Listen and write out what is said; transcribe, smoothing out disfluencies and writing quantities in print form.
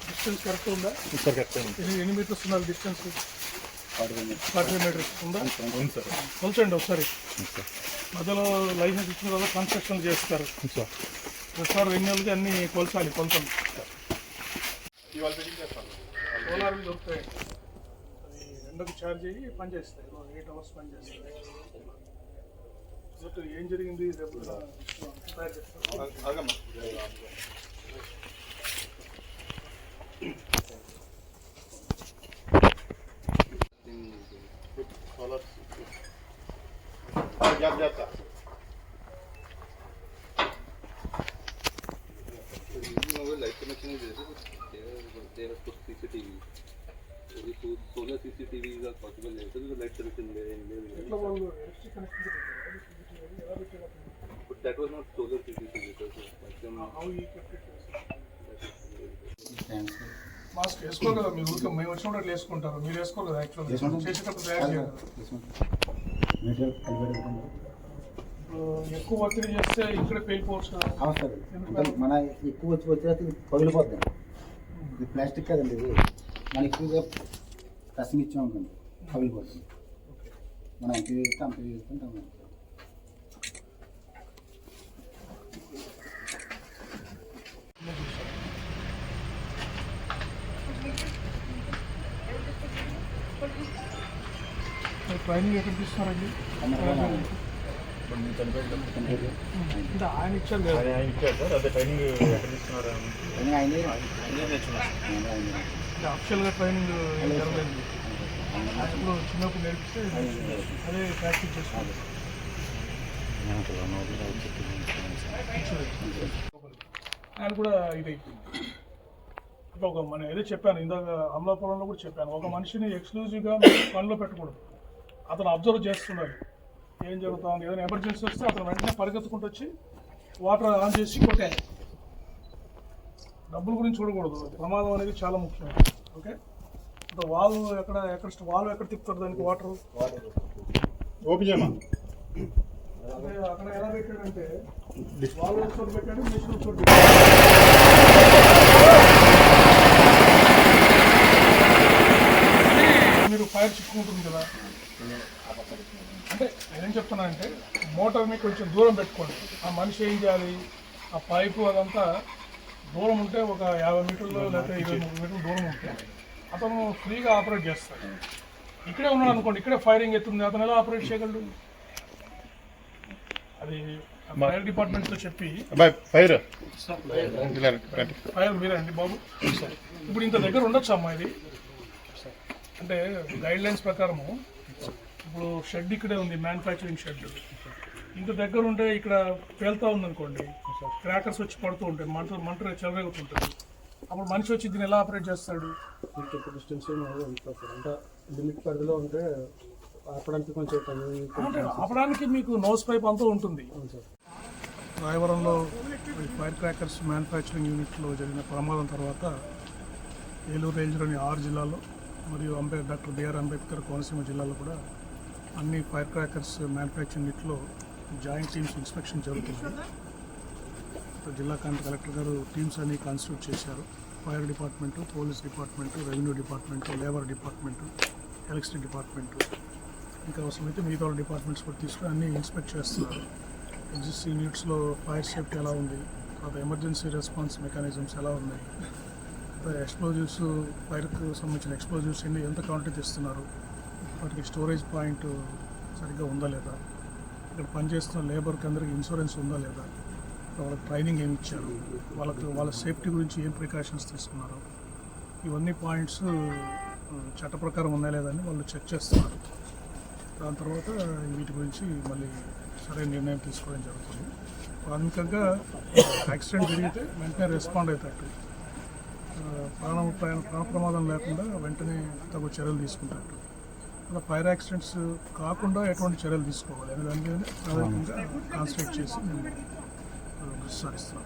Distance correct ఉందా? ఎన్ని metres ఉండాలి డిస్టెన్స్? 45 మీటర్స్ ఉందా? కొలచండి ఒకసారి. మధ్యలో లైసెన్స్ ఇచ్చిన తర్వాత కన్స్ట్రక్షన్ చేస్తారు సార్. రెన్యూల్కి అన్ని కొలచాలి. కొలచండి. సోలార్ దొరుకుతాయి. అది ఎండకు ఛార్జ్ అయ్యి పనిచేస్తాయి. 8 hours పనిచేస్తాయి. ఏం జరిగింది రేపు తయారు చేస్తారు. Light connection CCTV solar CCTV का पॉसिबल है तो लाइट कनेक्शन ले but that was not solar CCTV. Mask వేసుకోరు కదా మీరు. ఊరికే మేము వచ్చినప్పుడు వేసుకుంటారు, మీరు వేసుకోరు కదా. యాక్చువల్గా చేసేటప్పుడు తయారు చేయాలి. ఎక్కువ ఒత్తిడి చేస్తే ఇక్కడ పేలిపోవచ్చు కదా. మన ఎక్కువ వచ్చి పగిలిపోద్ది. ఇది ప్లాస్టిక్ కదండి, ఇది మన ఎక్కువగా రసం ఇచ్చాం అనుకోండి పగిలిపోతుంది. మనం ఎంత చేస్తే అంత చేసుకుంటాం. ట్రైనింగ్ ఎక్కడ తీస్తున్నారండి? అంటే ఆయన ఇచ్చారు కదా. సార్ అదే ట్రైనింగ్ ఎక్కడ తీసుకున్నారు? అఫిషియల్గా ట్రైనింగ్ జరగలేదు. ఇప్పుడు చిన్నప్పుడు నేర్పిస్తే అదే ప్రాక్టీస్ చేస్తున్నారు. ఆయన కూడా ఇది ఒక మన ఏదో చెప్పాను ఇందాక అమలాపురంలో కూడా చెప్పాను. ఒక మనిషిని ఎక్స్క్లూజివ్గా పనిలో పెట్టకూడదు. అతను అబ్జర్వ్ చేస్తున్నాడు ఏం జరుగుతా ఉంది. ఏదైనా ఎమర్జెన్సీ వస్తే అతను వెంటనే పరిగెత్తుకుంటూ వచ్చి వాటర్ ఆన్ చేసి కొట్టాలి. డబ్బుల గురించి చూడకూడదు. ప్రమాదం అనేది చాలా ముఖ్యం. ఓకే, వాళ్ళు ఎక్కడ తిప్పుతారు దానికి వాటర్ అదే అక్కడ ఎలా పెట్టాడంటే వాళ్ళు చోటు పెట్టాడు, మిషన్ చోటు పెట్టాడు. మీరు ఫైర్ చిక్కుకుంటుంది కదా. అంటే నేనేం చెప్తున్నానంటే మోటార్ని కొంచెం దూరం పెట్టుకోండి. ఆ మనిషి ఏం చేయాలి, ఆ పైపు అదంతా దూరం ఉంటే ఒక 50 మీటర్లు లేకపోతే 20-30 మీటర్లు దూరం ఉంటే అతను ఫ్రీగా ఆపరేట్ చేస్తాడు. ఇక్కడే ఉన్నాడు అనుకోండి, ఇక్కడే ఫైరింగ్ ఎత్తుంది, అతను ఎలా ఆపరేట్ చేయగలడు? అది ఫైర్ డిపార్ట్మెంట్తో చెప్పి ఫైర్ మీరండి బాబు. ఇప్పుడు ఇంత దగ్గర ఉండొచ్చు అమ్మా ఇది. అంటే గైడ్ లైన్స్ ప్రకారము ఇప్పుడు షెడ్ ఇక్కడే ఉంది, మ్యానుఫ్యాక్చరింగ్ షెడ్. ఇంత దగ్గర ఉంటే ఇక్కడ పేలుతూ ఉందనుకోండి, క్రాకర్స్ వచ్చి పడుతూ ఉంటాయి, మంట చెలరేగుతుంటుంది. అప్పుడు మనిషి వచ్చి దీన్ని ఎలా ఆపరేట్ చేస్తాడు? డిస్టెన్స్ అంటే లిమిట్ పరిధిలో ఉంటే ఆపడానికి కొంచెం అంటే ఆపడానికి మీకు నోస్ పైప్ అంతా ఉంటుంది. రాయవరంలో ఫైర్ క్రాకర్స్ మ్యానుఫ్యాక్చరింగ్ యూనిట్లో జరిగిన ప్రమాదం తర్వాత ఏలూరు రేంజ్లోని 6 జిల్లాల్లో మరియు డాక్టర్ బిఆర్ అంబేద్కర్ కోనసీమ జిల్లాలో కూడా అన్ని ఫైర్ క్రాకర్స్ మ్యానుఫ్యాక్చరింగ్ యూనిట్లో జాయింట్ టీమ్స్ ఇన్స్పెక్షన్ జరుగుతుంది. జిల్లా కలెక్టర్ గారు టీమ్స్ అన్ని కాన్స్టిట్యూట్ చేశారు. Fire department, police department, revenue department, labour department, electricity department, ఇంకా అవసరమైతే మిగతా డిపార్ట్మెంట్స్ కూడా తీసుకుని అన్నీ ఇన్స్పెక్ట్ చేస్తున్నారు. ఎగ్జిస్టింగ్ యూనిట్స్లో ఫైర్ సేఫ్టీ ఎలా ఉంది, తర్వాత ఎమర్జెన్సీ రెస్పాన్స్ మెకానిజమ్స్ ఎలా ఉన్నాయి, ఎక్స్ప్లోజివ్స్, ఫైర్కు సంబంధించిన ఎక్స్ప్లోజివ్స్ ఎంత క్వాంటిటీ తెస్తున్నారు, వాటికి స్టోరేజ్ పాయింట్ సరిగ్గా ఉందా లేదా, ఇక్కడ పనిచేస్తున్న లేబర్కి అందరికీ ఇన్సూరెన్స్ ఉందా లేదా, వాళ్ళకి ట్రైనింగ్ ఏమి ఇచ్చారు, వాళ్ళ సేఫ్టీ గురించి ఏం ప్రికాషన్స్ తీసుకున్నారు, ఇవన్నీ పాయింట్స్ చట్ట ప్రకారం ఉన్నాయా లేదని వాళ్ళు చెక్ చేస్తున్నారు. దాని తర్వాత వీటి గురించి మళ్ళీ సరైన నిర్ణయం తీసుకోవడం జరుగుతుంది. ప్రాథమికంగా యాక్సిడెంట్ జరిగితే వెంటనే రెస్పాండ్ అవుతారు, ప్రాణ ప్రమాదం లేకుండా వెంటనే తగు చర్యలు తీసుకుంటారు. అలా ఫైర్ యాక్సిడెంట్స్ కాకుండా ఎటువంటి చర్యలు తీసుకోవాలి అనే దాని మీద ప్రాథమికంగా కాన్సన్ట్రేట్ చేసి మేము సారిస్తున్నాం.